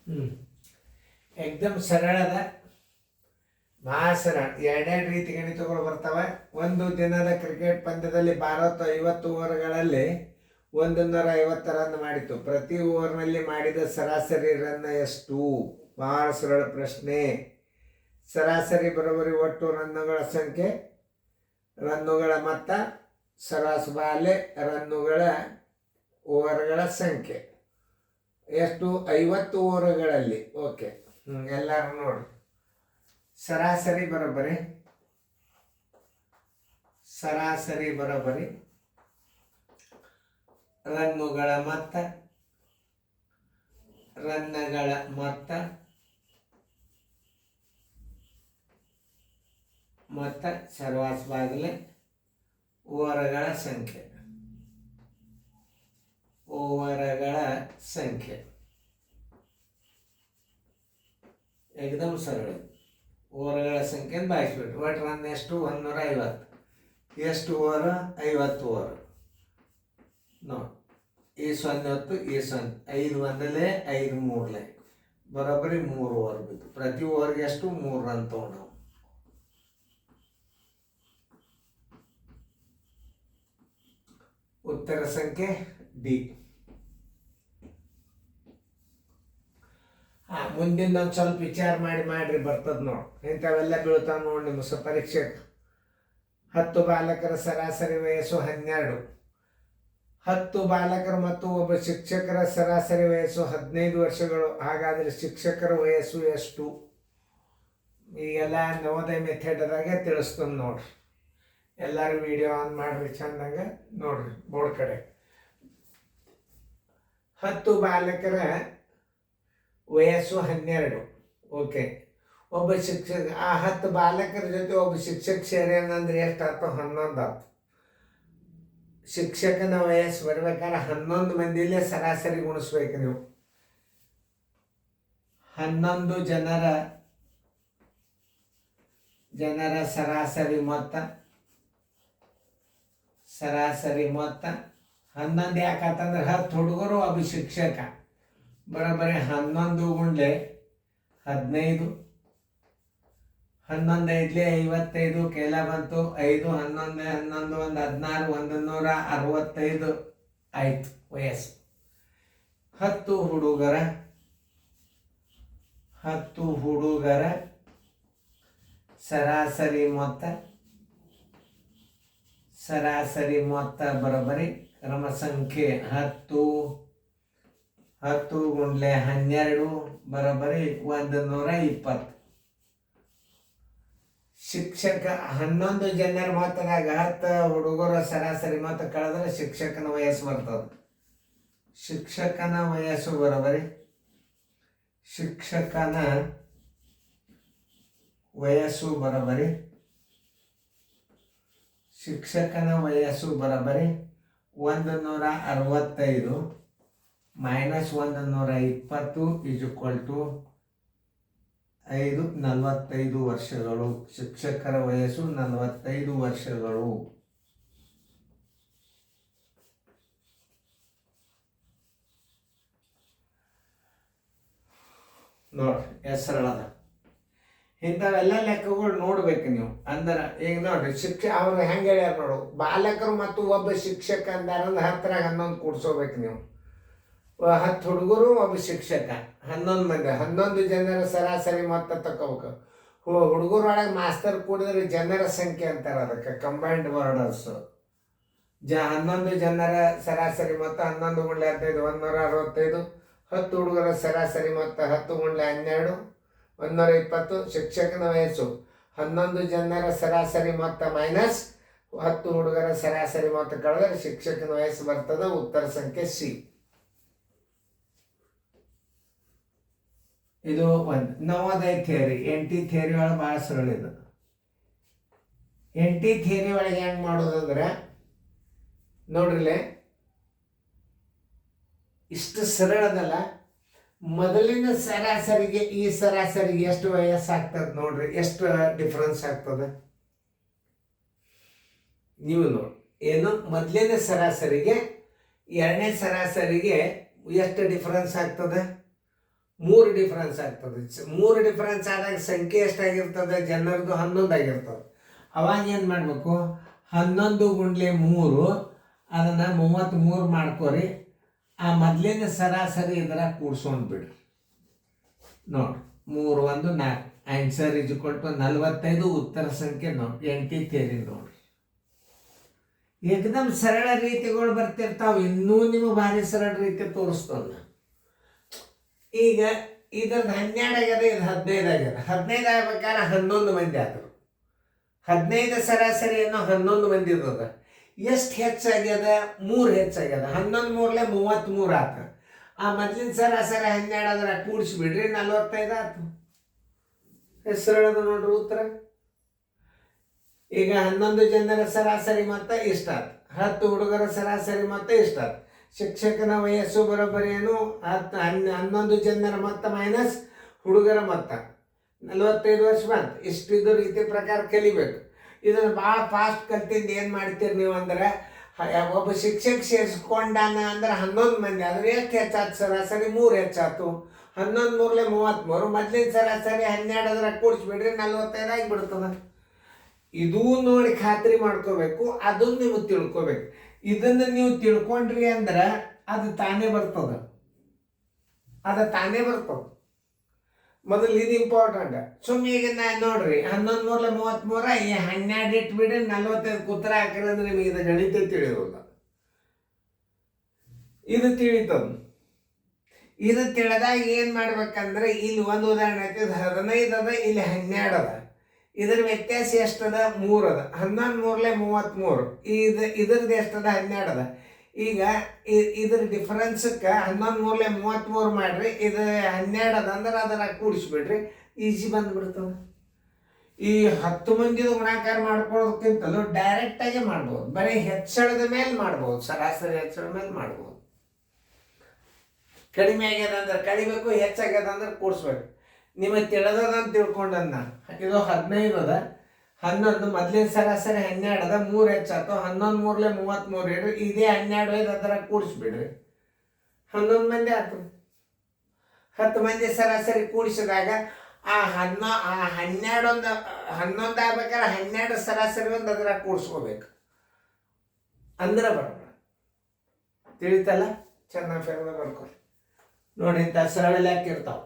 ಹ್ಞೂ ಎಕ್ದಮ್ ಸರಳದ ಮಹಾ ಸರಳ. ಎರಡೆರಡು ರೀತಿ ಗಣಿತಗಳು ಬರ್ತವೆ. ಒಂದು ದಿನದ ಕ್ರಿಕೆಟ್ ಪಂದ್ಯದಲ್ಲಿ ಭಾರತ 50 ಓವರ್ಗಳಲ್ಲಿ 150 ರನ್ ಮಾಡಿತು. ಪ್ರತಿ ಓವರ್ನಲ್ಲಿ ಮಾಡಿದ ಸರಾಸರಿ ರನ್ ಎಷ್ಟು? ಬಹಳ ಸರಳ ಪ್ರಶ್ನೆ. ಸರಾಸರಿ ಬರೋಬ್ಬರಿ ಒಟ್ಟು ರನ್ನುಗಳ ಸಂಖ್ಯೆ, ರನ್ನುಗಳ ಮೊತ್ತ, ಸರಾಸರಿ ಬಾಲೆ ರನ್ನುಗಳ ಓವರ್ಗಳ ಸಂಖ್ಯೆ ಎಷ್ಟು? 50 ಓವರ್ಗಳಲ್ಲಿ. ಓಕೆ, ಎಲ್ಲರೂ ನೋಡ್ರಿ. ಸರಾಸರಿ ಬರೋಬ್ಬರಿ ರನ್ನುಗಳ ಮೊತ್ತ, ರನ್ನುಗಳ ಮೊತ್ತ ಮತ್ತು ಸರಾಸರಿ ಬಾಗಿಲೆ ಓವರ್ಗಳ ಸಂಖ್ಯೆ ಏಕದಮ್ ಸರಳ. ಓವರ್ಗಳ ಸಂಖ್ಯೆ ಬಾಯಿಸ್ಬಿಟ್ಟು ಒಟ್ಟು ರನ್ ಎಷ್ಟು? 150. ಎಷ್ಟು ಓವರ್? 50 ಓವರ್. ನೋಡಿ, ಈ 0 ಹೊತ್ತು ಈ 0, 5 ಒಂದಲೇ 5 ಮೂರಲೆ ಬರೋಬ್ಬರಿ 3 ಓವರ್ ಬಿತ್ತು. ಪ್ರತಿ ಓವರ್ಗೆ ಎಷ್ಟು? 3 ರನ್ ತೊಗೊಂಡು. ಉತ್ತರ ಸಂಖ್ಯೆ ಡಿ. ಮುಂದಿನ ಒಂದು ಸ್ವಲ್ಪ ವಿಚಾರ ಮಾಡ್ರಿ ಬರ್ತದ ನೋಡಿ. ಇಂಥವೆಲ್ಲ ಬೀಳ್ತಾವ ನೋಡಿ ನಿಮ್ಮ ಪರೀಕ್ಷೆಗೆ. 10 ಬಾಲಕರ ಸರಾಸರಿ ವಯಸ್ಸು 12. 10 ಬಾಲಕರು ಮತ್ತು ಒಬ್ಬ ಶಿಕ್ಷಕರ ಸರಾಸರಿ ವಯಸ್ಸು 15 ವರ್ಷಗಳು. ಹಾಗಾದರೆ ಶಿಕ್ಷಕರ ವಯಸ್ಸು ಎಷ್ಟು? ಈಗೆಲ್ಲ ನವೋದಯ ಮೆಥಡದಾಗೆ ತಿಳಿಸ್ತದೆ ನೋಡ್ರಿ. ಎಲ್ಲರೂ ವಿಡಿಯೋ ಆನ್ ಮಾಡ್ರಿ, ಚಂದಂಗೆ ನೋಡ್ರಿ ಬೋರ್ಡ್ ಕಡೆ. 10 ಬಾಲಕರ ವಯಸ್ಸು 12. ಓಕೆ, ಒಬ್ಬ ಶಿಕ್ಷಕ, ಆ 10 ಬಾಲಕರ ಜೊತೆ ಒಬ್ಬ ಶಿಕ್ಷಕ ಸೇರ್ಯಾನಂದ್ರೆ ಎಷ್ಟು ಆಯ್ತು? 11 ಆಯ್ತು. ಶಿಕ್ಷಕನ ವಯಸ್ಸು ಬರ್ಬೇಕಾದ್ರೆ 11 ಮಂದಿಲೇ ಸರಾಸರಿ ಗುಣಿಸ್ಬೇಕು ನೀವು. 11 ಜನರ ಸರಾಸರಿ ಮೊತ್ತ 11 ಯಾಕಂತಂದ್ರೆ 10 ಹುಡುಗರು ಒಬ್ಬ ಶಿಕ್ಷಕ ಬರೋಬ್ಬರಿ 11 ಗುಂಡ್ಲೆ 15. 11 ಐದ್ಲೆ 55, ಕೇಳ ಬಂತು 5, 11, 11, 1 16, 165 ಆಯ್ತು ವಯಸ್ಸು. 10 ಹುಡುಗರ ಸರಾಸರಿ ಮೊತ್ತ ಬರೋಬ್ಬರಿ ಕ್ರಮ ಸಂಖ್ಯೆ 10 ಗುಂಡ್ಲೆ 12 ಬರೋಬ್ಬರಿ 120. ಶಿಕ್ಷಕ 11 ಜನರ ಮೊತ್ತದಾಗ 10 ಹುಡುಗರ ಸರಾಸರಿ ಮೊತ್ತ ಕಳೆದ್ರೆ ಶಿಕ್ಷಕನ ವಯಸ್ಸು ಬರ್ತದೆ. ಶಿಕ್ಷಕನ ವಯಸ್ಸು ಬರೋಬ್ಬರಿ ಶಿಕ್ಷಕನ ವಯಸ್ಸು ಬರೋಬ್ಬರಿ 165 ಮೈನಸ್ 120 5, 45 ವರ್ಷಗಳು. ಶಿಕ್ಷಕರ ವಯಸ್ಸು 45 ವರ್ಷಗಳು. ನೋಡ್ರಿ ಹೆಸರಳದ. ಇಂಥವೆಲ್ಲ ಲೆಕ್ಕಗಳು ನೋಡ್ಬೇಕು ನೀವು. ಅಂದ್ರೆ ಈಗ ನೋಡ್ರಿ ಅವ್ರು ಹೆಂಗೆ ಹೇಳ್ಯಾರ ನೋಡು, ಬಾಲಕರು ಮತ್ತು ಒಬ್ಬ ಶಿಕ್ಷಕ ಅಂದಾರಂದ್ರೆ 10ರಾಗ 11 ಕೂಡ್ಸೋಬೇಕು ನೀವು. 10 ಹುಡುಗರು ಒಬ್ಬ ಶಿಕ್ಷಕ, 11 ಮಂದಿ, 11 ಜನರ ಸರಾಸರಿ ಮೊತ್ತ ತಗೋಬೇಕು. ಹುಡುಗರೊಳಗೆ ಮಾಸ್ತರ್ ಕೂಡಿದ್ರೆ ಜನರ ಸಂಖ್ಯೆ ಅಂತಾರೆ, ಅದಕ್ಕೆ ಕಂಬೈನ್ಡ್ ವರ್ಡರ್ಸ್. 11 ಜನರ ಸರಾಸರಿ ಮೊತ್ತ 11 ಗುಂಡ್ಲೆ 15 165. 10 ಹುಡುಗರ ಸರಾಸರಿ ಮೊತ್ತ 10 ಗುಂಡ್ಲೆ 12 120. ಶಿಕ್ಷಕನ ವಯಸ್ಸು 11 ಜನರ ಸರಾಸರಿ ಮೊತ್ತ ಮೈನಸ್ 10 ಹುಡುಗರ ಸರಾಸರಿ ಮೊತ್ತ ಕಳೆದ್ರೆ ಶಿಕ್ಷಕನ ವಯಸ್ಸು ಬರ್ತದೆ. ಉತ್ತರ ಸಂಖ್ಯೆ ಸಿ. ಇದು ಒಂದು ನವೋದಯ ಥಿಯರಿ. NT ಥಿಯರಿ ಒಳಗೆ ಭಾಳ ಸರಳ ಇದು. NT ಥಿಯರಿ ಒಳಗೆ ಹೆಂಗೆ ಮಾಡೋದಂದ್ರೆ ನೋಡ್ರಿಲೆ, ಇಷ್ಟು ಸರಳದಲ್ಲ. ಮೊದಲಿನ ಸರಾಸರಿಗೆ ಈ ಸರಾಸರಿಗೆ ಎಷ್ಟು ವಯಸ್ಸಾಗ್ತದೆ ನೋಡ್ರಿ, ಎಷ್ಟು ಡಿಫ್ರೆನ್ಸ್ ಆಗ್ತದೆ ನೀವು ನೋಡಿ. ಏನು ಮೊದಲಿನ ಸರಾಸರಿಗೆ ಎರಡನೇ ಸರಾಸರಿಗೆ ಎಷ್ಟು ಡಿಫ್ರೆನ್ಸ್ ಆಗ್ತದೆ? 3 ಡಿಫ್ರೆನ್ಸ್ ಆಗ್ತದೆ. 3 ಡಿಫ್ರೆನ್ಸ್ ಆದಾಗ ಸಂಖ್ಯೆ ಎಷ್ಟಾಗಿರ್ತದೆ? ಜನರದು 11 ಆಗಿರ್ತದೆ. ಅವಾಗ ಏನು ಮಾಡಬೇಕು? 11 ಗುಂಡ್ಲೆ 3 ಅದನ್ನು 33 ಮಾಡ್ಕೊರಿ. ಆ ಮೊದಲಿನ ಸರಾಸರಿ ಇದರ ಕೂಡ್ಸೋಣ ಬಿಡ್ರಿ. ನೋಡಿ 3 1 4 ಆನ್ಸರ್ ಇಸ್ ಈಕ್ವಲ್ ಟು 45. ಉತ್ತರ ಸಂಖ್ಯೆ ನೋಡಿ 8 ತೇರಿ ನೋಡ್ರಿ. ಏಕದಮ್ ಸರಳ ರೀತಿಗಳು ಬರ್ತಿರ್ತಾವೆ. ಇನ್ನೂ ನಿಮಗೆ ಭಾರಿ ಸರಳ ರೀತಿ ತೋರಿಸ್ತದ. ಈಗ ಇದ್ರದ್ದು 12 ಆಗ್ಯದ, ಇದು 15 ಆಗ್ಯದ. 15 ಆಗ್ಬೇಕಾದ್ರೆ 11 ಮಂದಿ ಆದರು. 15 ಸರಾಸರಿಯನ್ನು 11 ಮಂದಿ ಇರ್ತದ. ಎಷ್ಟು ಹೆಚ್ಚಾಗ್ಯದ? 3 ಹೆಚ್ಚಾಗ್ಯದ. 11 3 33 ಆತ. ಆ ಮೊದಲಿನ ಸರಾಸರಿ 12 ಅದರ ಕೂಡಿಸ್ಬಿಡ್ರಿ, 45 ಆತು. ಹೆಸರಳದು ನೋಡ್ರಿ ಉತ್ತರ. ಈಗ 11 ಜನರ ಸರಾಸರಿ ಮೊತ್ತ ಇಷ್ಟಾತು. 10 ಹುಡುಗರ ಸರಾಸರಿ ಮೊತ್ತ ಇಷ್ಟಾತು. ಶಿಕ್ಷಕನ ವಯಸ್ಸು ಬರೋಬ್ಬರಿ ಏನು? 11 ಜನರ ಮೊತ್ತ ಮೈನಸ್ ಹುಡುಗರ ಮೊತ್ತ 45 ವರ್ಷ ಬಂತು. ಇಷ್ಟಿದ್ದು ರೀತಿ ಪ್ರಕಾರ ಕಲಿಬೇಕು. ಇದನ್ನು ಭಾಳ ಫಾಸ್ಟ್ ಕಲ್ತಿದ್ದು ಏನು ಮಾಡ್ತೀರಿ ನೀವು ಅಂದ್ರೆ, ಒಬ್ಬ ಶಿಕ್ಷಕ ಸೇರಿಸ್ಕೊಂಡಾನ ಅಂದ್ರೆ 11 ಮಂದಿ ಆದ್ರೆ ಎಷ್ಟು ಹೆಚ್ಚಾತು? ಸರಾಸರಿ 3 ಹೆಚ್ಚಾತು. 11 3 33. ಮೊದಲಿನ ಸರಾಸರಿ 12 ಅದರ ಕೂಡಿಸ್ಬಿಡ್ರಿ, 45 ಆಗಿಬಿಡ್ತದ. ಇದೂ ನೋಡಿ ಖಾತ್ರಿ ಮಾಡ್ಕೋಬೇಕು. ಅದನ್ನು ನೀವು ತಿಳ್ಕೊಬೇಕು. ಇದನ್ನು ನೀವು ತಿಳ್ಕೊಂಡ್ರಿ ಅಂದ್ರೆ ಅದು ತಾನೇ ಬರ್ತದೆ. ಮೊದಲು ಇದು ಇಂಪಾರ್ಟೆಂಟ್. ಈಗ ನಾನು ನೋಡ್ರಿ 11 3 33 ಈ 12 ಇಟ್ಬಿಡ್ರಿ, 45 ಉತ್ತರ ಹಾಕಿರಿ ಅಂದ್ರೆ ನಿಮಗೆ ಇದು ಗಣಿತ ತಿಳಿಯೋಲ್ಲ. ಇದು ತಿಳಿತದ. ಇದು ತಿಳಿದಾಗ ಏನು ಮಾಡ್ಬೇಕಂದ್ರೆ, ಇಲ್ಲಿ ಒಂದು ಉದಾಹರಣೆ ಐತಿ. 15 ಅದ, ಇಲ್ಲಿ 12 ಅದ. ಇದ್ರ ವ್ಯತ್ಯಾಸ ಎಷ್ಟದ? 3 ಅದ. 11 3 33. ಇದ್ರದ್ದು ಎಷ್ಟದ? 12 ಅದ. ಈಗ ಇದ್ರ ಡಿಫರೆನ್ಸಕ್ಕೆ 11 3 33 ಮಾಡ್ರಿ, ಇದು 12 ಅದ ಅಂದ್ರೆ ಅದರ ಕೂಡಿಸ್ಬಿಡ್ರಿ, ಈಜಿ ಬಂದ್ಬಿಡ್ತದೆ. ಈ 10 ಮಂದಿದು ಗುಣಾಕಾರ ಮಾಡ್ಕೊಳ್ಳೋದಕ್ಕಿಂತಲೂ ಡೈರೆಕ್ಟಾಗಿ ಮಾಡ್ಬೋದು. ಬರೀ ಹೆಚ್ಚಳದ ಮೇಲೆ ಮಾಡ್ಬೋದು, ಸರಾಸರಿ ಹೆಚ್ಚಳದ ಮೇಲೆ ಮಾಡ್ಬೋದು. ಕಡಿಮೆ ಆಗ್ಯದ ಅಂದ್ರೆ ಕಡಿಬೇಕು, ಹೆಚ್ಚಾಗ್ಯದ ಅಂದ್ರೆ ಕೂಡಿಸ್ಬೇಕು. ನಿಮಗೆ ತಿಳಿದದಂತ ತಿಳ್ಕೊಂಡನ್ನ. ಇದು 15 ಅದ, 11 ಮೊದಲಿನ ಸರಾಸರಿ 12 ಅದ, 3 ಹೆಚ್ಚಾತು. 11 3 33 ಇಡ್ರಿ, ಇದೇ 12 ಅದರ ಕೂಡಿಸ್ಬಿಡ್ರಿ, 11 ಮಂದಿ ಆಯ್ತು. 10 ಮಂದಿ ಸರಾಸರಿ ಕೂಡಿಸಿದಾಗ ಆ 11 ಆಗ್ಬೇಕಾದ್ರೆ 12 ಸರಾಸರಿ ಒಂದು ಅದರ ಕೂಡಿಸ್ಕೋಬೇಕು ಅಂದ್ರೆ ಬರೋಣ. ತಿಳಿತಲ್ಲ? ಚೆನ್ನಾಗಿ ಫೇರ್ ಬರ್ಕೊಳ್ಳಿ ನೋಡಿ. ಇಂಥ ಸರಳ ಲೆಕ್ಕ ಇರ್ತಾವೆ.